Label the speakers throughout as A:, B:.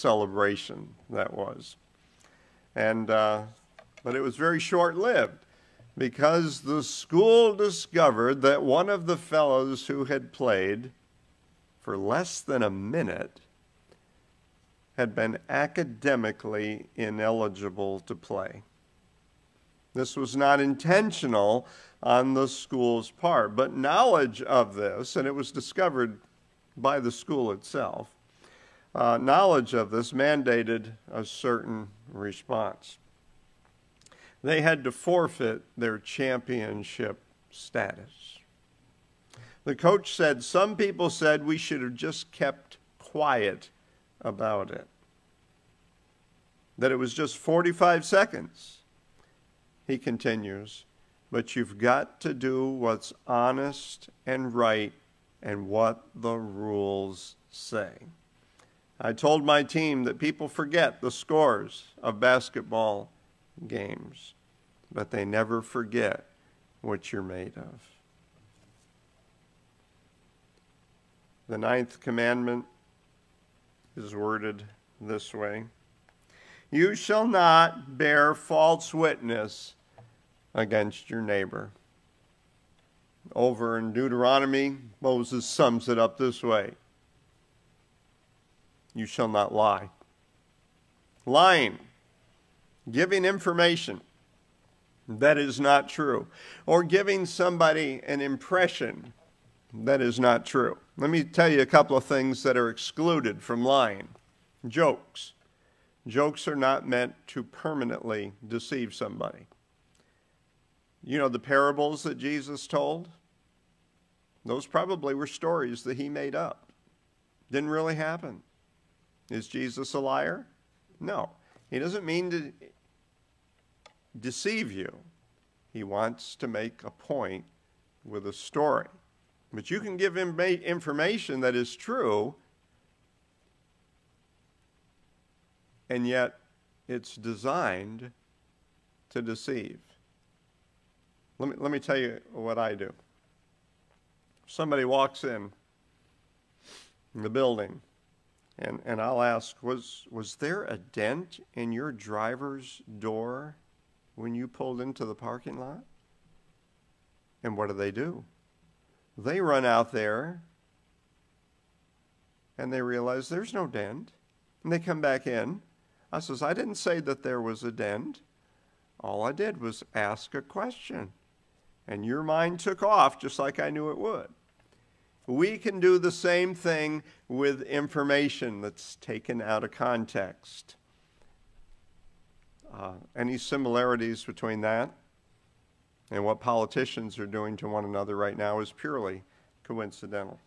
A: celebration that was. And but it was very short-lived, because the school discovered that one of the fellows who had played for less than a minute had been academically ineligible to play. This was not intentional on the school's part, but knowledge of this, and it was discovered by the school itself, knowledge of this mandated a certain response. They had to forfeit their championship status. The coach said, some people said we should have just kept quiet about it, that it was just 45 seconds. He continues, but you've got to do what's honest and right and what the rules say. I told my team that people forget the scores of basketball games, but they never forget what you're made of. The 9th commandment is worded this way: you shall not bear false witness against your neighbor. Over in Deuteronomy, Moses sums it up this way: you shall not lie. Lying, giving information that is not true, or giving somebody an impression that is not true. Let me tell you a couple of things that are excluded from lying. Jokes. Jokes are not meant to permanently deceive somebody. You know the parables that Jesus told? Those probably were stories that he made up. Didn't really happen. Is Jesus a liar? No. He doesn't mean to deceive you. He wants to make a point with a story. But you can give him information that is true, and yet it's designed to deceive. Let me tell you what I do. Somebody walks in the building, and I'll ask, was there a dent in your driver's door when you pulled into the parking lot? And what do? They run out there, and they realize there's no dent, and they come back in. I says, I didn't say that there was a dent. All I did was ask a question, and your mind took off just like I knew it would. We can do the same thing with information that's taken out of context. Any similarities between that and what politicians are doing to one another right now is purely coincidental.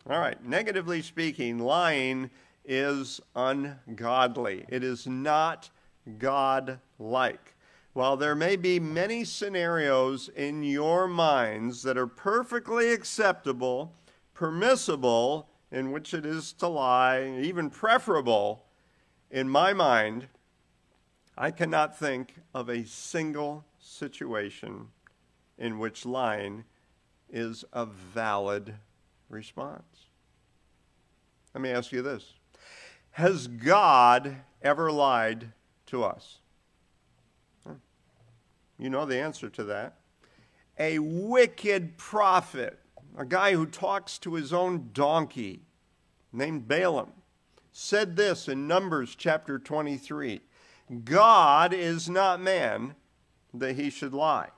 A: All right, negatively speaking, lying is ungodly. It is not God-like. While there may be many scenarios in your minds that are perfectly acceptable, permissible, in which it is to lie, even preferable, in my mind, I cannot think of a single situation in which lying is a valid response. Let me ask you this. Has God ever lied to us? You know the answer to that. A wicked prophet, a guy who talks to his own donkey, named Balaam, said this in Numbers chapter 23. God is not man that he should lie.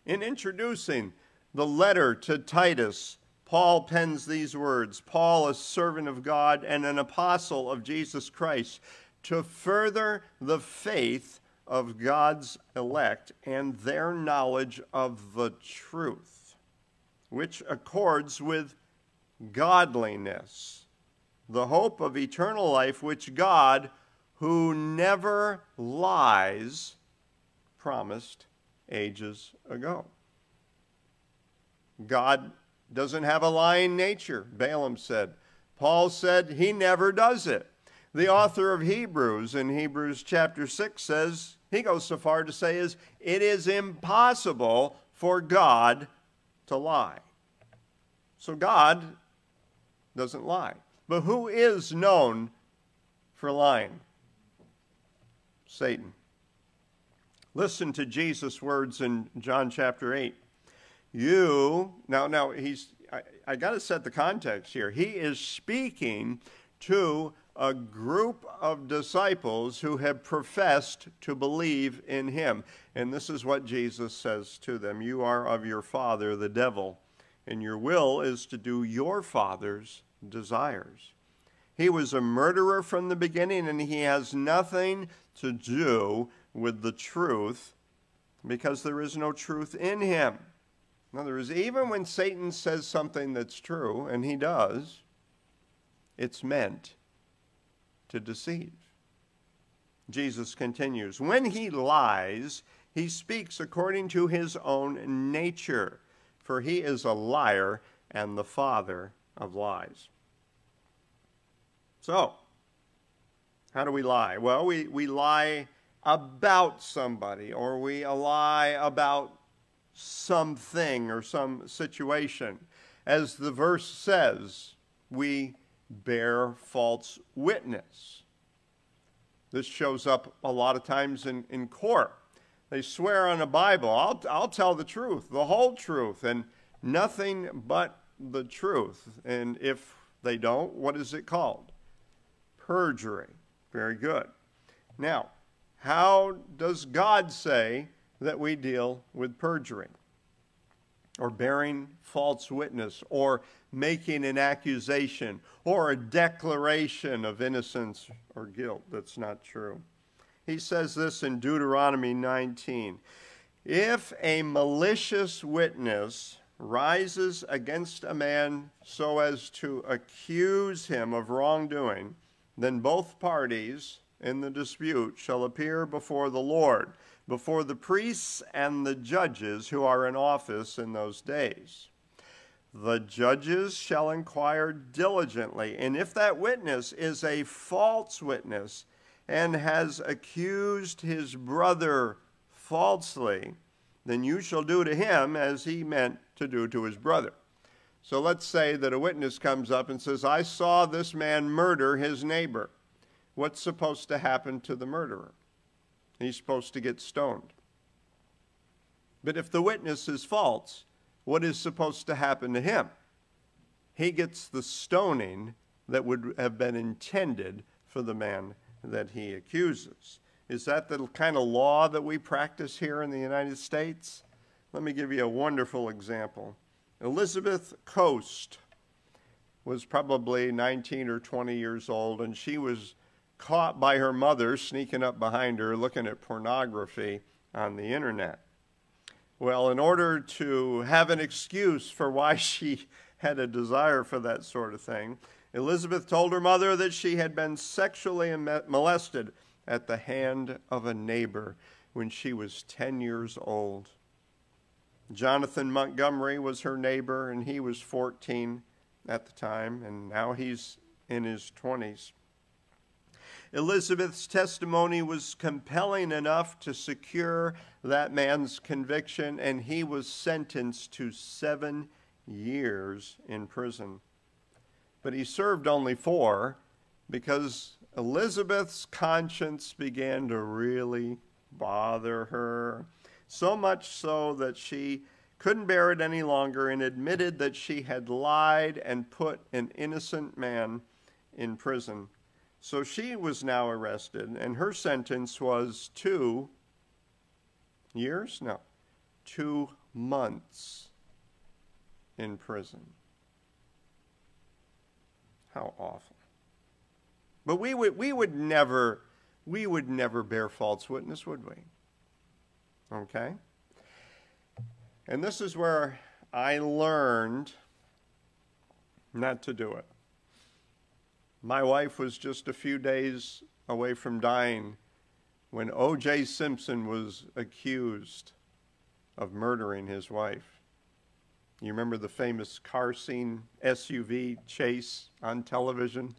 A: In introducing the letter to Titus, Paul pens these words: Paul, a servant of God and an apostle of Jesus Christ, to further the faith of God's elect and their knowledge of the truth, which accords with godliness, the hope of eternal life, which God, who never lies, promised ages ago. God doesn't have a lying nature, Balaam said. Paul said he never does it. The author of Hebrews in Hebrews chapter 6 says, he goes so far to say, it is impossible for God to lie. So God doesn't lie. But who is known for lying? Satan. Listen to Jesus' words in John chapter 8. I got to set the context here. He is speaking to a group of disciples who have professed to believe in him. And this is what Jesus says to them. You are of your father, the devil, and your will is to do your father's desires. He was a murderer from the beginning, and he has nothing to do with the truth because there is no truth in him. In other words, even when Satan says something that's true, and he does, it's meant to deceive. Jesus continues, when he lies, he speaks according to his own nature, for he is a liar and the father of lies. So, how do we lie? Well, we lie about somebody, or we lie about something or some situation. As the verse says, we bear false witness. This shows up a lot of times in court. They swear on a Bible, I'll tell the truth, the whole truth, and nothing but the truth. And if they don't, what is it called? Perjury. Very good. Now, how does God say that we deal with perjury, or bearing false witness, or making an accusation, or a declaration of innocence or guilt that's not true? He says this in Deuteronomy 19. If a malicious witness rises against a man so as to accuse him of wrongdoing, then both parties in the dispute shall appear before the Lord, before the priests and the judges who are in office in those days. The judges shall inquire diligently, and if that witness is a false witness and has accused his brother falsely, then you shall do to him as he meant to do to his brother. So let's say that a witness comes up and says, I saw this man murder his neighbor. What's supposed to happen to the murderer? He's supposed to get stoned. But if the witness is false, what is supposed to happen to him? He gets the stoning that would have been intended for the man that he accuses. Is that the kind of law that we practice here in the United States? Let me give you a wonderful example. Elizabeth Coast was probably 19 or 20 years old, and she was caught by her mother sneaking up behind her looking at pornography on the internet. Well, in order to have an excuse for why she had a desire for that sort of thing, Elizabeth told her mother that she had been sexually molested at the hand of a neighbor when she was 10 years old. Jonathan Montgomery was her neighbor, and he was 14 at the time, and now he's in his 20s. Elizabeth's testimony was compelling enough to secure that man's conviction, and he was sentenced to 7 years in prison. But he served only 4 because Elizabeth's conscience began to really bother her, so much so that she couldn't bear it any longer and admitted that she had lied and put an innocent man in prison. So she was now arrested, and her sentence was 2 years? No, 2 months in prison. How awful. But we would never bear false witness, would we? Okay? And this is where I learned not to do it. My wife was just a few days away from dying when O.J. Simpson was accused of murdering his wife. You remember the famous car scene SUV chase on television?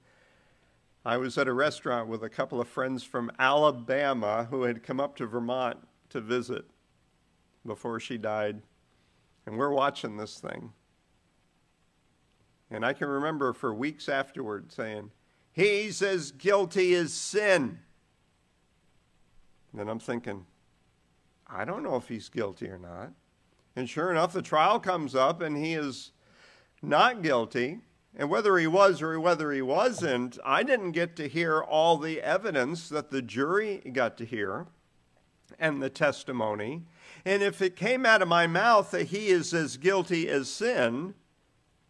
A: I was at a restaurant with a couple of friends from Alabama who had come up to Vermont to visit before she died, and we're watching this thing. And I can remember for weeks afterward saying, he's as guilty as sin. And then I'm thinking, I don't know if he's guilty or not. And sure enough, the trial comes up and he is not guilty. And whether he was or whether he wasn't, I didn't get to hear all the evidence that the jury got to hear and the testimony. And if it came out of my mouth that he is as guilty as sin,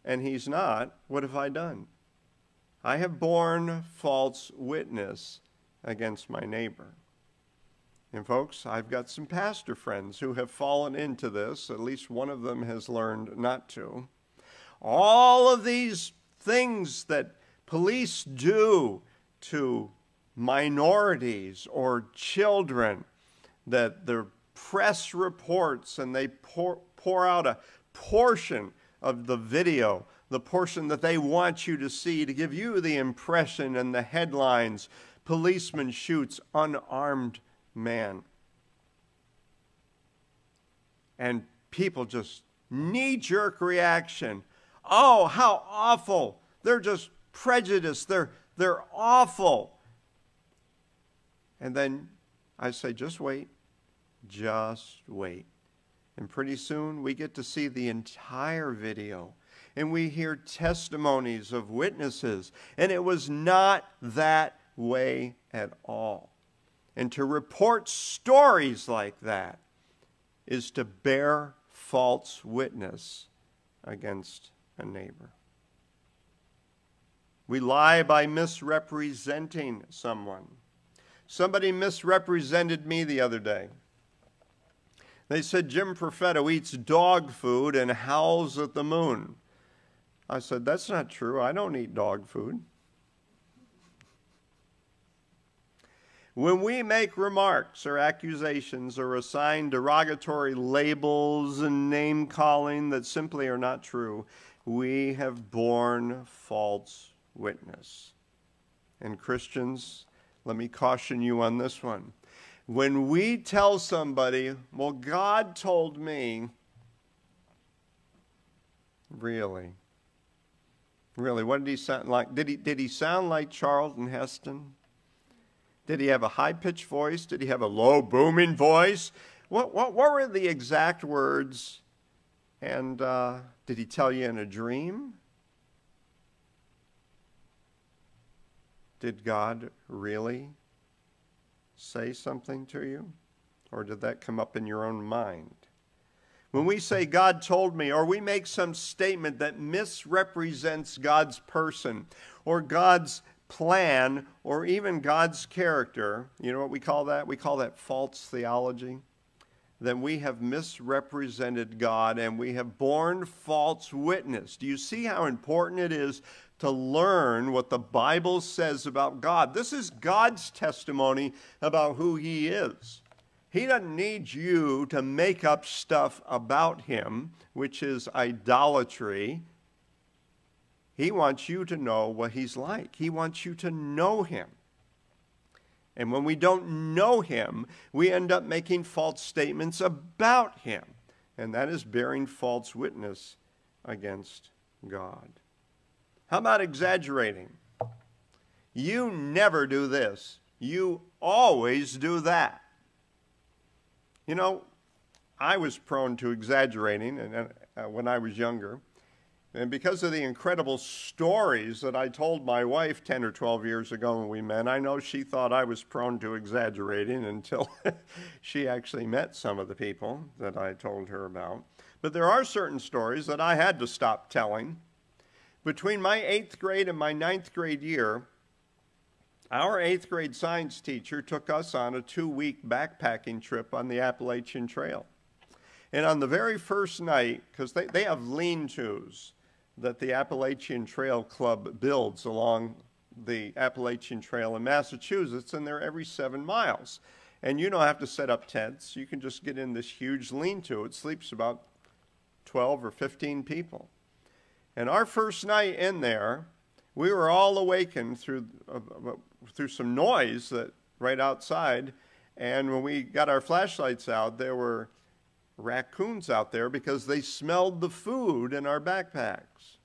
A: and he's not, what have I done? I have borne false witness against my neighbor. And folks, I've got some pastor friends who have fallen into this. At least one of them has learned not to. All of these things that police do to minorities or children, that the press reports and they pour out a portion of the video, the portion that they want you to see to give you the impression and the headlines, policeman shoots unarmed man. And people just knee-jerk reaction. Oh, how awful. They're just prejudiced. They're awful. And then I say, just wait. Just wait. And pretty soon we get to see the entire video. And we hear testimonies of witnesses. And it was not that way at all. And to report stories like that is to bear false witness against a neighbor. We lie by misrepresenting someone. Somebody misrepresented me the other day. They said Jim Perfetto eats dog food and howls at the moon. I said, that's not true. I don't eat dog food. When we make remarks or accusations or assign derogatory labels and name-calling that simply are not true, we have borne false witness. And Christians, let me caution you on this one. When we tell somebody, well, God told me, really, what did he sound like? Did he sound like Charlton Heston? Did he have a high-pitched voice? Did he have a low, booming voice? What were the exact words? And did he tell you in a dream? Did God really say something to you? Or did that come up in your own mind? When we say God told me, or we make some statement that misrepresents God's person or God's plan or even God's character, you know what we call that? We call that false theology. Then we have misrepresented God and we have borne false witness. Do you see how important it is to learn what the Bible says about God? This is God's testimony about who he is. He doesn't need you to make up stuff about him, which is idolatry. He wants you to know what he's like. He wants you to know him. And when we don't know him, we end up making false statements about him. And that is bearing false witness against God. How about exaggerating? You never do this. You always do that. You know, I was prone to exaggerating when I was younger. And because of the incredible stories that I told my wife 10 or 12 years ago when we met, I know she thought I was prone to exaggerating until she actually met some of the people that I told her about. But there are certain stories that I had to stop telling. Between my 8th grade and my 9th grade year, our 8th grade science teacher took us on a 2-week backpacking trip on the Appalachian Trail. And on the very first night, because they have lean-tos that the Appalachian Trail Club builds along the Appalachian Trail in Massachusetts, and they're every 7 miles. And you don't have to set up tents. You can just get in this huge lean-to. It sleeps about 12 or 15 people. And our first night in there, we were all awakened through some noise that right outside. And when we got our flashlights out, there were raccoons out there because they smelled the food in our backpacks.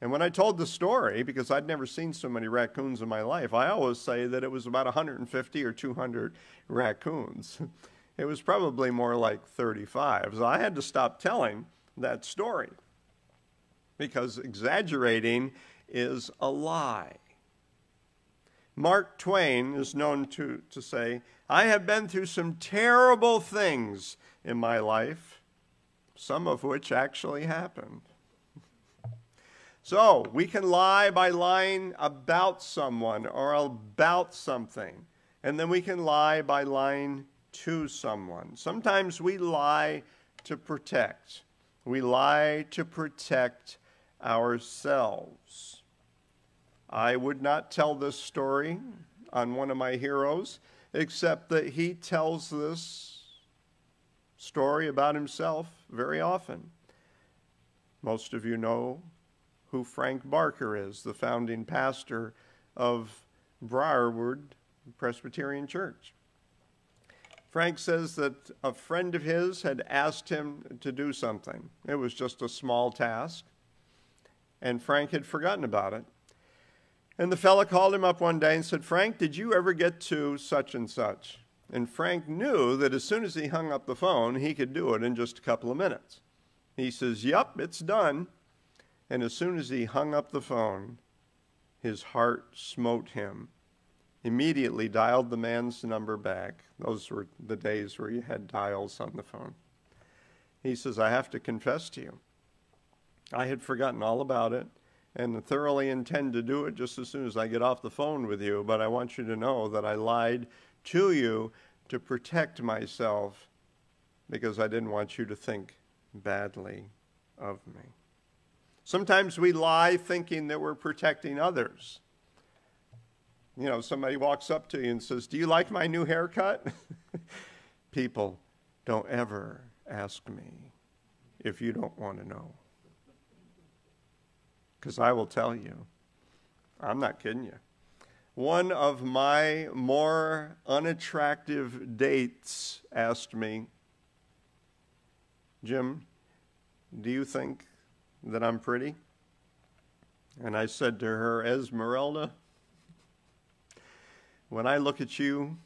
A: And when I told the story, because I'd never seen so many raccoons in my life, I always say that it was about 150 or 200 raccoons. It was probably more like 35. So I had to stop telling that story because exaggerating is a lie. Mark Twain is known to say, I have been through some terrible things in my life, some of which actually happened. So we can lie by lying about someone or about something, and then we can lie by lying to someone. Sometimes we lie to protect. We lie to protect ourselves. I would not tell this story on one of my heroes, except that he tells this story about himself very often. Most of you know who Frank Barker is, the founding pastor of Briarwood Presbyterian Church. Frank says that a friend of his had asked him to do something. It was just a small task, and Frank had forgotten about it. And the fellow called him up one day and said, Frank, did you ever get to such and such? And Frank knew that as soon as he hung up the phone, he could do it in just a couple of minutes. He says, yep, it's done. And as soon as he hung up the phone, his heart smote him. Immediately dialed the man's number back. Those were the days where you had dials on the phone. He says, I have to confess to you, I had forgotten all about it and thoroughly intend to do it just as soon as I get off the phone with you, but I want you to know that I lied to you to protect myself because I didn't want you to think badly of me. Sometimes we lie thinking that we're protecting others. You know, somebody walks up to you and says, do you like my new haircut? People, don't ever ask me if you don't want to know. Because I will tell you. I'm not kidding you. One of my more unattractive dates asked me, Jim, do you think that I'm pretty? And I said to her, Esmeralda, when I look at you,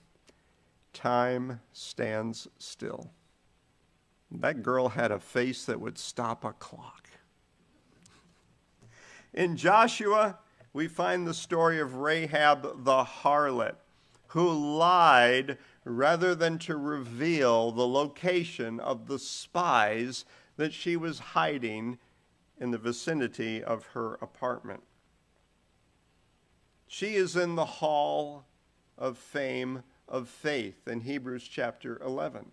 A: time stands still. That girl had a face that would stop a clock. In Joshua, we find the story of Rahab the harlot, who lied rather than to reveal the location of the spies that she was hiding in the vicinity of her apartment. She is in the hall of fame of faith in Hebrews chapter 11.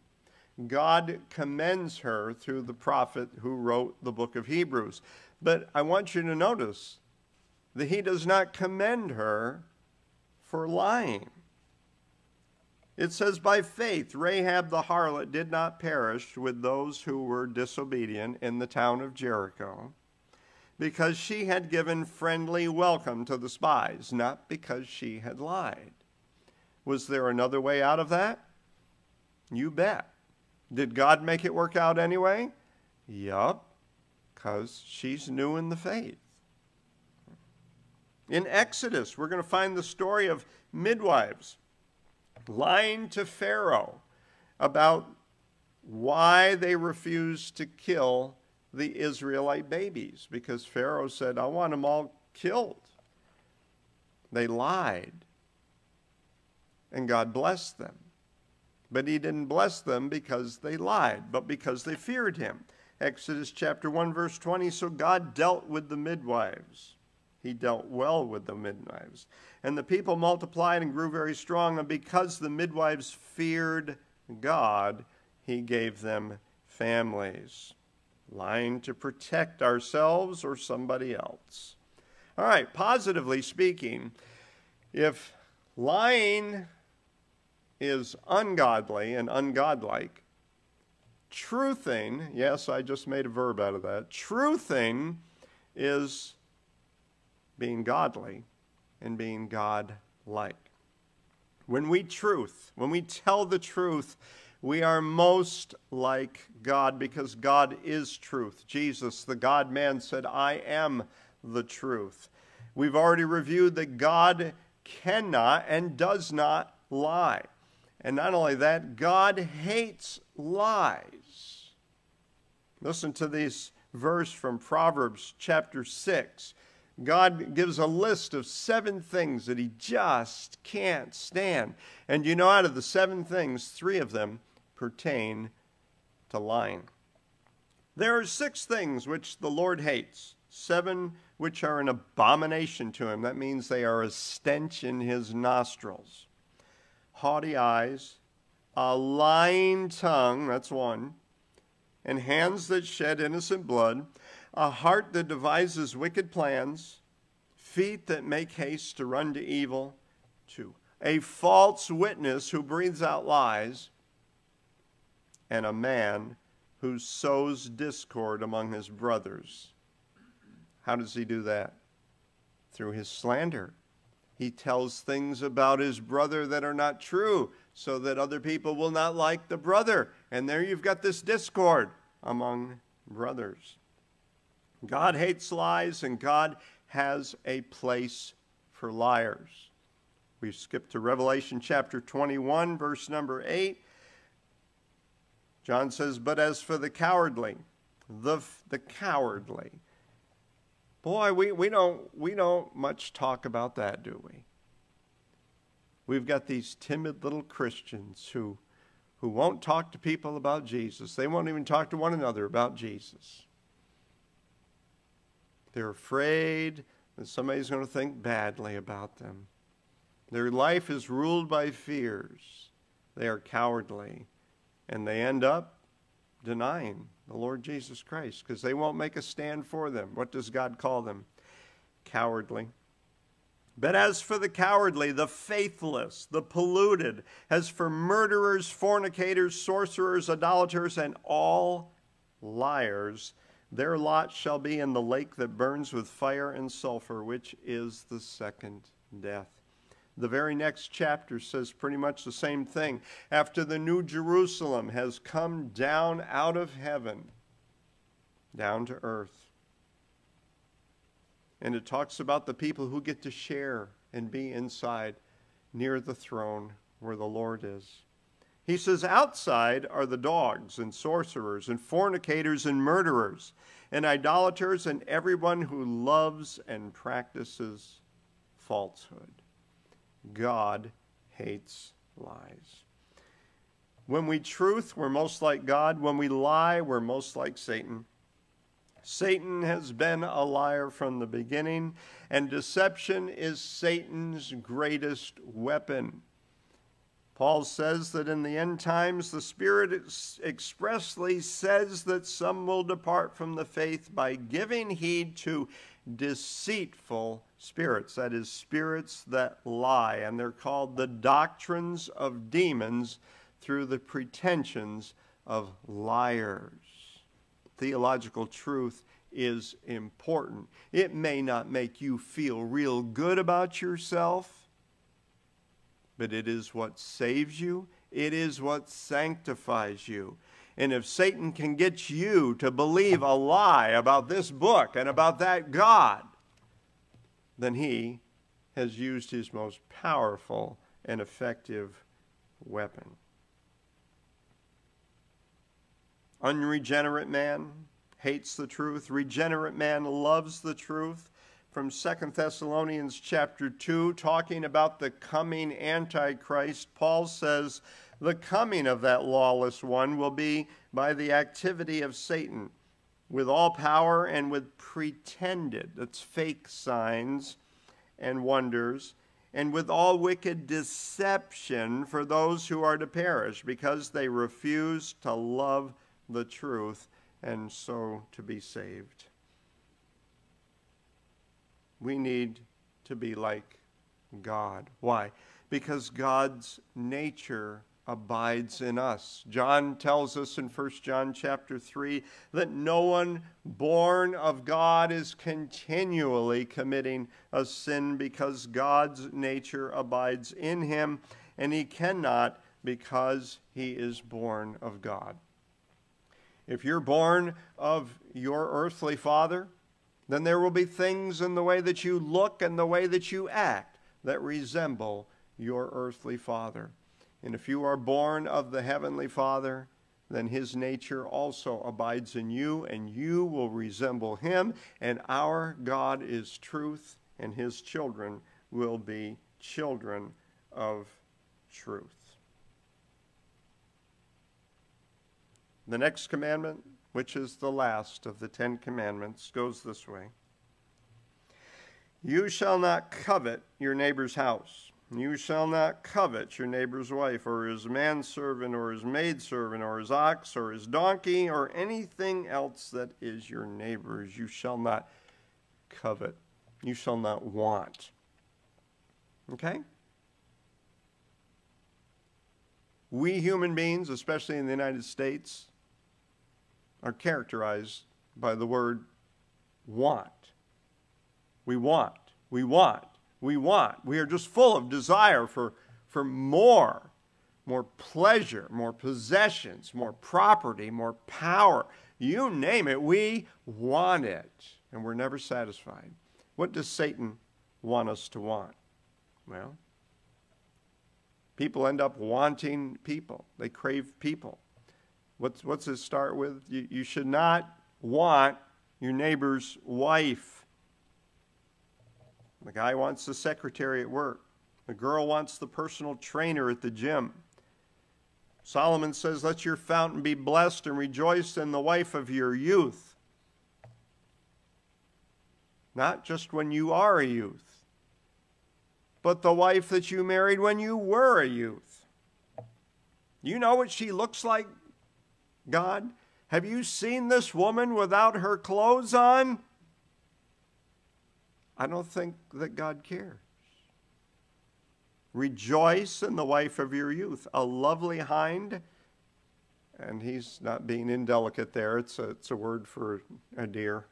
A: God commends her through the prophet who wrote the book of Hebrews. But I want you to notice that he does not commend her for lying. It says, by faith, Rahab the harlot did not perish with those who were disobedient in the town of Jericho, because she had given friendly welcome to the spies, not because she had lied. Was there another way out of that? You bet. Did God make it work out anyway? Yup, because she's new in the faith. In Exodus, we're going to find the story of midwives lying to Pharaoh about why they refused to kill the Israelite babies, because Pharaoh said, I want them all killed. They lied, and God blessed them. But he didn't bless them because they lied, but because they feared him. Exodus chapter 1, verse 20, so God dealt with the midwives. He dealt well with the midwives. And the people multiplied and grew very strong, and because the midwives feared God, he gave them families. Lying to protect ourselves or somebody else. All right, positively speaking, if lying is ungodly and ungodlike, truthing, yes, I just made a verb out of that, truthing is being godly and being God-like. When we tell the truth, we are most like God because God is truth. Jesus, the God-man, said, I am the truth. We've already reviewed that God cannot and does not lie. And not only that, God hates lies. Listen to this verse from Proverbs chapter 6. God gives a list of 7 things that he just can't stand. And you know, out of the 7 things, 3 of them pertain to lying. There are 6 things which the Lord hates, 7 which are an abomination to him. That means they are a stench in his nostrils. Haughty eyes, a lying tongue, that's 1, and hands that shed innocent blood, a heart that devises wicked plans, feet that make haste to run to evil, 2, a false witness who breathes out lies, and a man who sows discord among his brothers. How does he do that? Through his slander. He tells things about his brother that are not true so that other people will not like the brother. And there you've got this discord among brothers. God hates lies, and God has a place for liars. We skip to Revelation chapter 21, verse number 8. John says, but as for the cowardly, the cowardly. Boy, we don't much talk about that, do we? We've got these timid little Christians who won't talk to people about Jesus. They won't even talk to one another about Jesus. They're afraid that somebody's going to think badly about them. Their life is ruled by fears. They are cowardly. And they end up denying the Lord Jesus Christ because they won't make a stand for them. What does God call them? Cowardly. But as for the cowardly, the faithless, the polluted, as for murderers, fornicators, sorcerers, idolaters, and all liars, their lot shall be in the lake that burns with fire and sulfur, which is the second death. The very next chapter says pretty much the same thing. After the New Jerusalem has come down out of heaven, down to earth. And it talks about the people who get to share and be inside near the throne where the Lord is. He says, outside are the dogs and sorcerers and fornicators and murderers and idolaters and everyone who loves and practices falsehood. God hates lies. When we truth, we're most like God. When we lie, we're most like Satan. Satan has been a liar from the beginning, and deception is Satan's greatest weapon. Paul says that in the end times, the Spirit expressly says that some will depart from the faith by giving heed to deceitful spirits, that is, spirits that lie, and they're called the doctrines of demons through the pretensions of liars. Theological truth is important. It may not make you feel real good about yourself, but it is what saves you. It is what sanctifies you. And if Satan can get you to believe a lie about this book and about that God, then he has used his most powerful and effective weapon. Unregenerate man hates the truth. Regenerate man loves the truth. From 2 Thessalonians chapter 2, talking about the coming Antichrist, Paul says, the coming of that lawless one will be by the activity of Satan, with all power and with pretended, that's fake signs and wonders, and with all wicked deception for those who are to perish, because they refuse to love the truth and so to be saved. We need to be like God. Why? Because God's nature abides in us. John tells us in 1 John chapter 3 that no one born of God is continually committing a sin because God's nature abides in him, and he cannot because he is born of God. If you're born of your earthly father, then there will be things in the way that you look and the way that you act that resemble your earthly father. And if you are born of the heavenly Father, then his nature also abides in you, and you will resemble him. And our God is truth, and his children will be children of truth. The next commandment, which is the last of the 10 commandments, goes this way. You shall not covet your neighbor's house. You shall not covet your neighbor's wife, or his manservant, or his maidservant, or his ox, or his donkey, or anything else that is your neighbor's. You shall not covet. You shall not want. Okay? We human beings, especially in the United States, are characterized by the word want. We want. We want. We want. We are just full of desire for more pleasure, more possessions, more property, more power. You name it, we want it, and we're never satisfied. What does Satan want us to want? Well, people end up wanting people. They crave people. What's it start with? You should not want your neighbor's wife. The guy wants the secretary at work. The girl wants the personal trainer at the gym. Solomon says, let your fountain be blessed and rejoice in the wife of your youth. Not just when you are a youth, but the wife that you married when you were a youth. You know what she looks like, God? Have you seen this woman without her clothes on? I don't think that God cares. Rejoice in the wife of your youth. A lovely hind, and he's not being indelicate there. It's a word for a deer.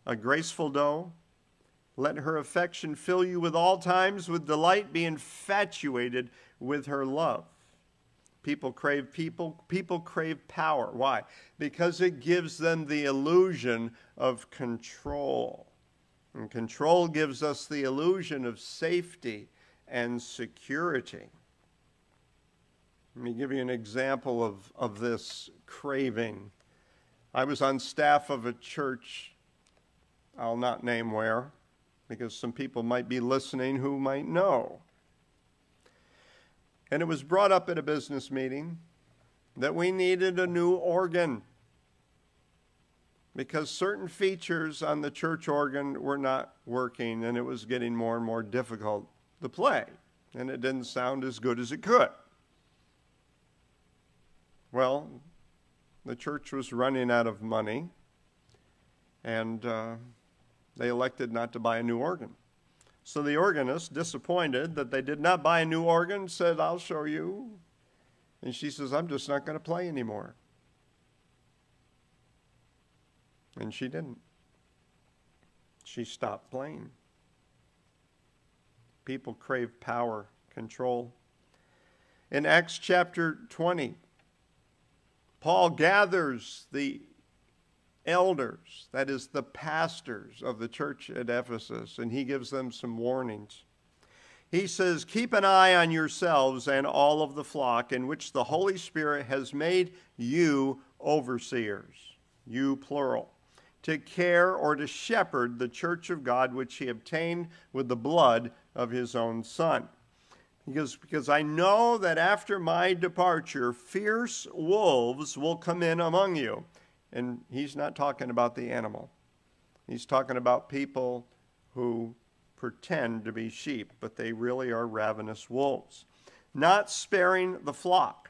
A: A graceful doe. Let her affection fill you with all times with delight. Be infatuated with her love. People crave people. People crave power. Why? Because it gives them the illusion of control. And control gives us the illusion of safety and security. Let me give you an example of this craving. I was on staff of a church, I'll not name where, because some people might be listening who might know. And it was brought up at a business meeting that we needed a new organ, because certain features on the church organ were not working, and it was getting more and more difficult to play, and it didn't sound as good as it could. Well, the church was running out of money, and they elected not to buy a new organ. So the organist, disappointed that they did not buy a new organ, said, I'll show you. And she says, I'm just not going to play anymore. And she didn't. She stopped playing. People crave power, control. In Acts chapter 20, Paul gathers the elders, that is the pastors of the church at Ephesus, and he gives them some warnings. He says, keep an eye on yourselves and all of the flock in which the Holy Spirit has made you overseers, you plural, to care or to shepherd the church of God which he obtained with the blood of his own Son. Because I know that after my departure, fierce wolves will come in among you. And he's not talking about the animal. He's talking about people who pretend to be sheep, but they really are ravenous wolves, not sparing the flock.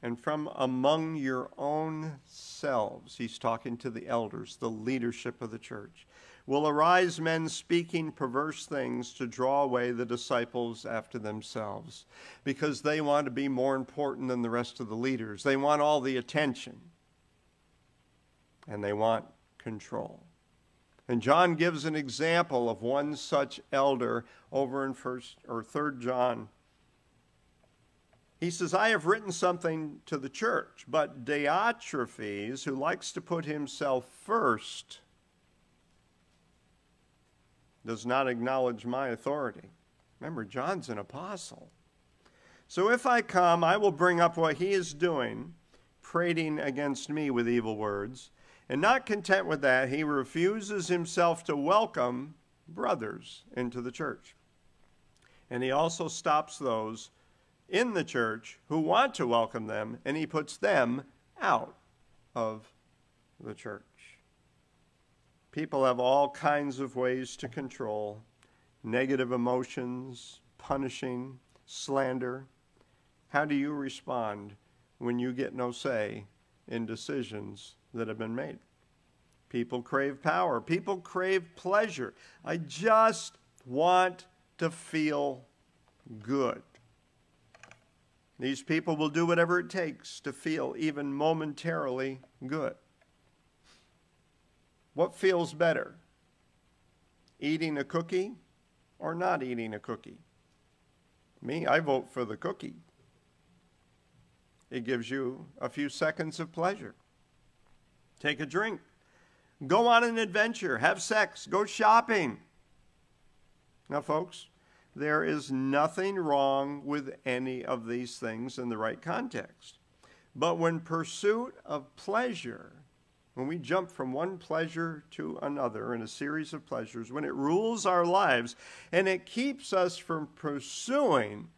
A: And from among your own selves, he's talking to the elders, the leadership of the church, will arise men speaking perverse things to draw away the disciples after themselves, because they want to be more important than the rest of the leaders. They want all the attention, and they want control. And John gives an example of one such elder over in 3 John He says, I have written something to the church, but Diotrephes, who likes to put himself first, does not acknowledge my authority. Remember, John's an apostle. So if I come, I will bring up what he is doing, prating against me with evil words. And not content with that, he refuses himself to welcome brothers into the church. And he also stops those in the church who want to welcome them, and he puts them out of the church. People have all kinds of ways to control negative emotions, punishing, slander. How do you respond when you get no say in decisions that have been made? People crave power. People crave pleasure. I just want to feel good. These people will do whatever it takes to feel even momentarily good. What feels better? Eating a cookie or not eating a cookie? Me, I vote for the cookie. It gives you a few seconds of pleasure. Take a drink. Go on an adventure. Have sex. Go shopping. Now, folks, there is nothing wrong with any of these things in the right context. But when pursuit of pleasure, when we jump from one pleasure to another in a series of pleasures, when it rules our lives and it keeps us from pursuing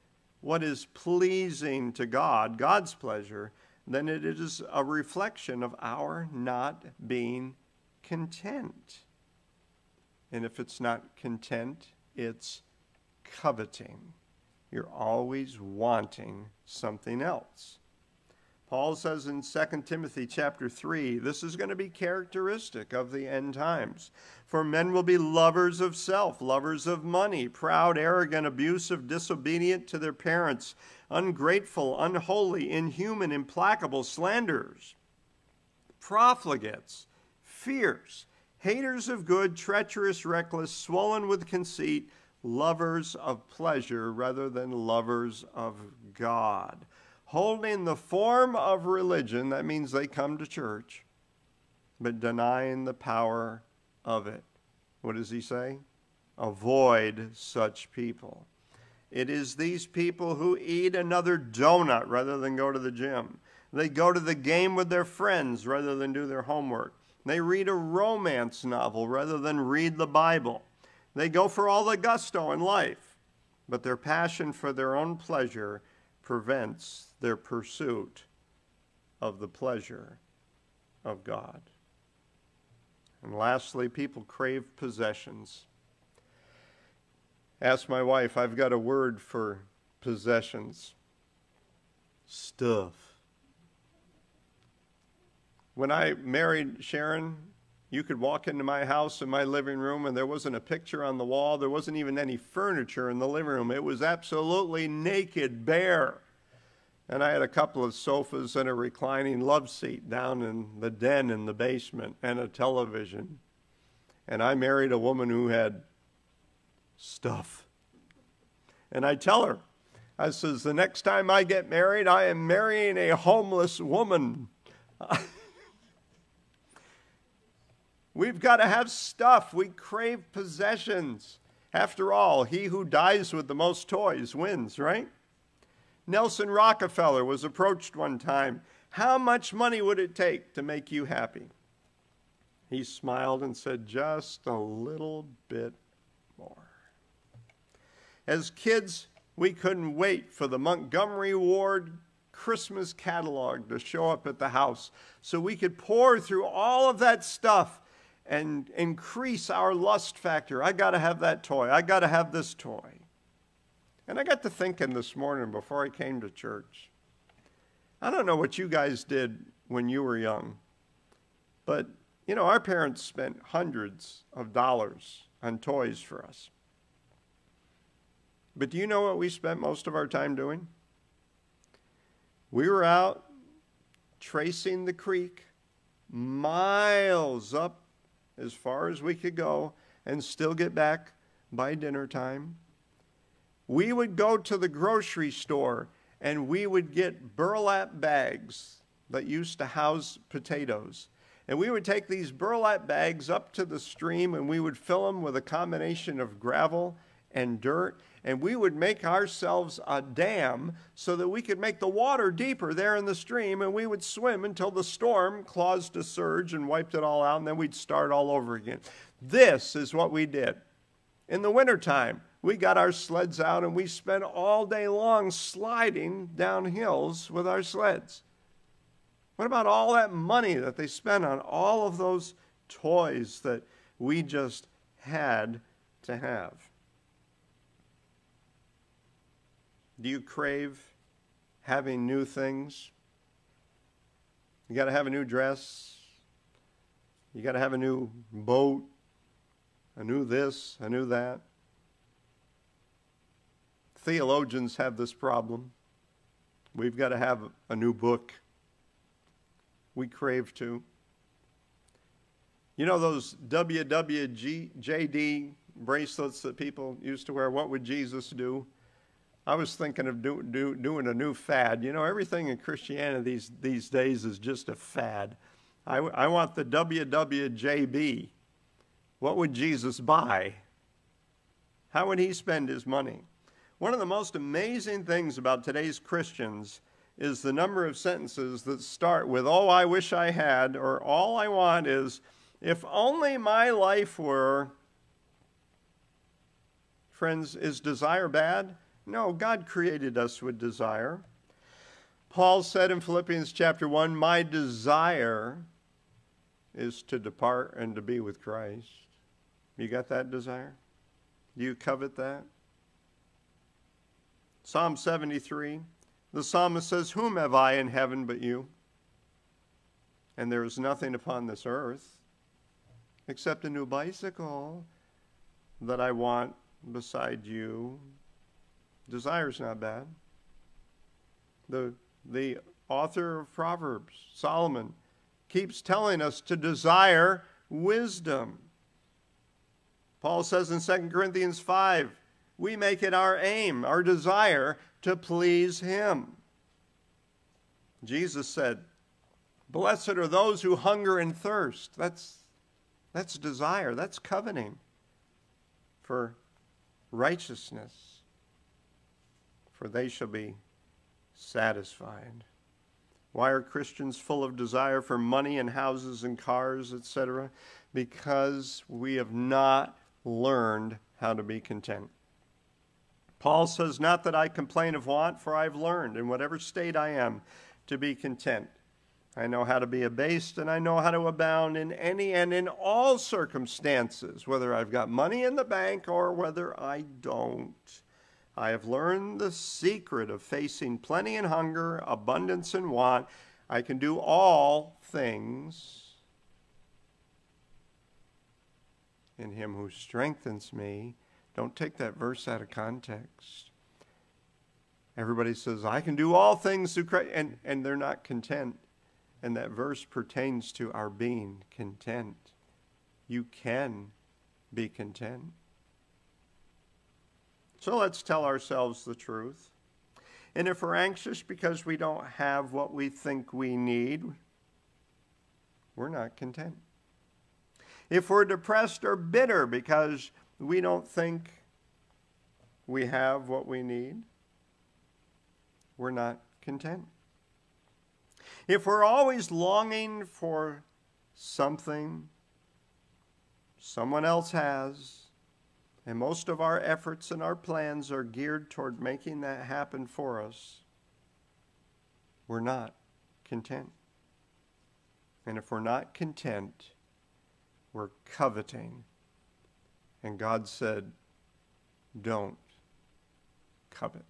A: what is pleasing to God, God's pleasure, then it is a reflection of our not being content. And if it's not content, it's coveting. You're always wanting something else. Paul says in 2 Timothy chapter 3, this is going to be characteristic of the end times. For men will be lovers of self, lovers of money, proud, arrogant, abusive, disobedient to their parents, ungrateful, unholy, inhuman, implacable, slanderers, profligates, fierce, haters of good, treacherous, reckless, swollen with conceit, lovers of pleasure rather than lovers of God. Holding the form of religion, that means they come to church, but denying the power of it. What does he say? Avoid such people. It is these people who eat another donut rather than go to the gym. They go to the game with their friends rather than do their homework. They read a romance novel rather than read the Bible. They go for all the gusto in life, but their passion for their own pleasure prevents their pursuit of the pleasure of God. And lastly, people crave possessions. Ask my wife, I've got a word for possessions. Stuff. When I married Sharon, you could walk into my house in my living room and there wasn't a picture on the wall. There wasn't even any furniture in the living room. It was absolutely naked, bare. And I had a couple of sofas and a reclining love seat down in the den in the basement and a television. And I married a woman who had stuff. And I tell her, I says, the next time I get married, I am marrying a homeless woman. We've got to have stuff. We crave possessions. After all, he who dies with the most toys wins, right? Nelson Rockefeller was approached one time. How much money would it take to make you happy? He smiled and said, just a little bit more. As kids, we couldn't wait for the Montgomery Ward Christmas catalog to show up at the house so we could pour through all of that stuff and increase our lust factor. I got to have that toy. I got to have this toy. And I got to thinking this morning before I came to church. I don't know what you guys did when you were young, but, you know, our parents spent hundreds of dollars on toys for us. But do you know what we spent most of our time doing? We were out tracing the creek miles up as far as we could go and still get back by dinner time. We would go to the grocery store and we would get burlap bags that used to house potatoes. And we would take these burlap bags up to the stream, and we would fill them with a combination of gravel and dirt, and we would make ourselves a dam so that we could make the water deeper there in the stream, and we would swim until the storm caused a surge and wiped it all out, and then we'd start all over again. This is what we did. In the wintertime, we got our sleds out, and we spent all day long sliding down hills with our sleds. What about all that money that they spent on all of those toys that we just had to have? Do you crave having new things? You got to have a new dress. You got to have a new boat, a new this, a new that. Theologians have this problem. We've got to have a new book. We crave to. You know those WWJD bracelets that people used to wear? What would Jesus do? I was thinking of doing a new fad. You know, everything in Christianity these days is just a fad. I want the WWJB. What would Jesus buy? How would he spend his money? One of the most amazing things about today's Christians is the number of sentences that start with, "Oh, I wish I had," or "All I want is, if only my life were." Friends, is desire bad? No, God created us with desire. Paul said in Philippians chapter 1, "My desire is to depart and to be with Christ." You got that desire? Do you covet that? Psalm 73. The psalmist says, "Whom have I in heaven but you? And there is nothing upon this earth except a new bicycle that I want beside you." Desire's not bad. The author of Proverbs, Solomon, keeps telling us to desire wisdom. Paul says in 2 Corinthians 5, we make it our aim, our desire, to please him. Jesus said, "Blessed are those who hunger and thirst." That's desire. That's coveting for righteousness, for they shall be satisfied. Why are Christians full of desire for money and houses and cars, etc.? Because we have not learned how to be content. Paul says, "Not that I complain of want, for I've learned, in whatever state I am, to be content. I know how to be abased, and I know how to abound in any and in all circumstances, whether I've got money in the bank or whether I don't. I have learned the secret of facing plenty and hunger, abundance and want. I can do all things in him who strengthens me." Don't take that verse out of context. Everybody says, "I can do all things through Christ," and they're not content. And that verse pertains to our being content. You can be content. So let's tell ourselves the truth. And if we're anxious because we don't have what we think we need, we're not content. If we're depressed or bitter because we don't think we have what we need, we're not content. If we're always longing for something someone else has, and most of our efforts and our plans are geared toward making that happen for us, we're not content. And if we're not content, we're coveting. And God said, don't covet.